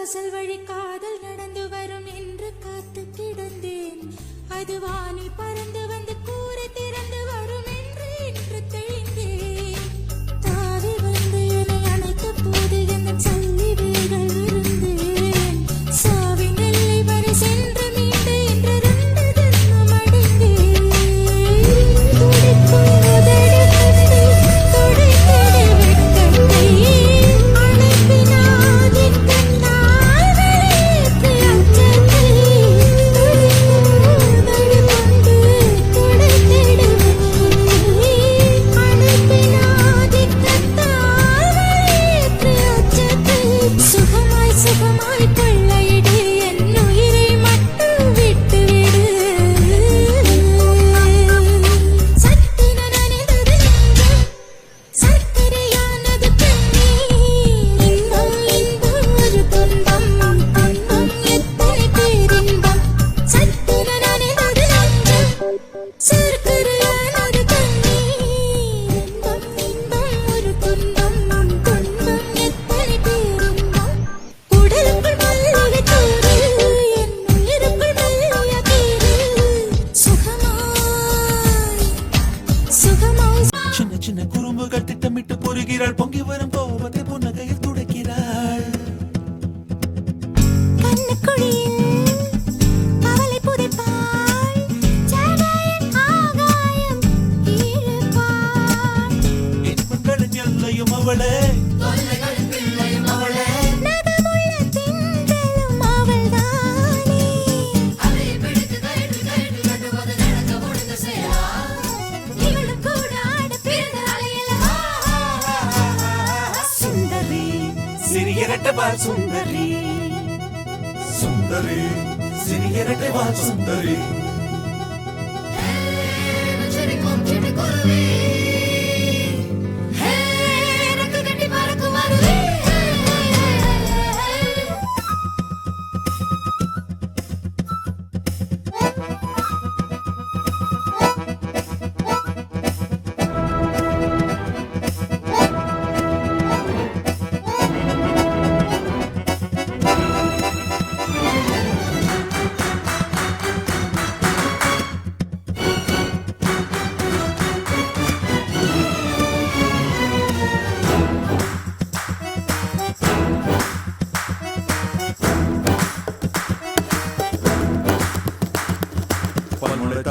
வாசல் வழி காதல் நடந்து வரும் என்று காத்து கிடந்தேன். அது வானில் பறந்து வந்து கூரை திறந்து வரும் என்று இன்று தெளிந்தேன். தாவி வந்து என்னை அணைத்த போது என்ன சொல்லி வீரல் இருந்தேன். சாவின் எல்லை வரை சென்று மீண்டு என்று 2 ஜென்மம் அடைந்தேன். துடிக்கும் உதடு கண்டு துடைத்திடு வெட்கத்தை அணைப்பினாதின் கண்ணால் வெளியேற்று அச்சத்தை. துடிக்கும் உதடு கண்டு துடைத்திடு வெட்கத்தை அணைப்பினாதின் கண்ணால் வெளியேற்று அச்சத்தை. சுகமாய் சுகமாய் கொள்ளையிடு என் உயிரை மட்டும் விட்டுவிடு. சட்டென நனைந்தது நெஞ்சம் சர்க்கரையானது கண்ணீர். இன்பம் இன்பம் ஒரு துன்பம் துன்பம் எத்தனை பேரின்பம். சட்டென நனைந்தது நெஞ்சம் சர்க்கரையானது கண்ணீர். இன்பம் இன்பம் ஒரு துன்பம் துன்பம் எத்தனை பேரின்பம். உடலுக்குள் மல்லிகை தூரு என் உயிருக்குள் மெல்லிய கீறு. சுகமாய் சுகமாய் சின்ன சின்ன குறும்புகள் திட்டமிட்டு பொறுகிறாள். பொங்கி வரும் கோபத்தை புன்னகையில் துடைக்கிறாள். கண்ணுக்குழியில் கவலை புதைப்பாள். ஜடையின் ஆகாயம் இழுப்பாள். இன்பங்களின் எல்லையும் அவளே, நகமுள்ள திங்களும் அவள்தானே. இவளும் கூட ஆட பிறந்த அலையல்லவா. சுந்தரி சிறியரட்ட வால் சுந்தரி, சுந்தரி சிறியரட்ட வால் சுந்தரி.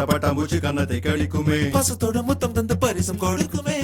பட்டாம்பூச்சி கன்னத்தை கழிக்குமே. பாசத்தோட முத்தம் தந்து பரிசம் கொடுக்குமே.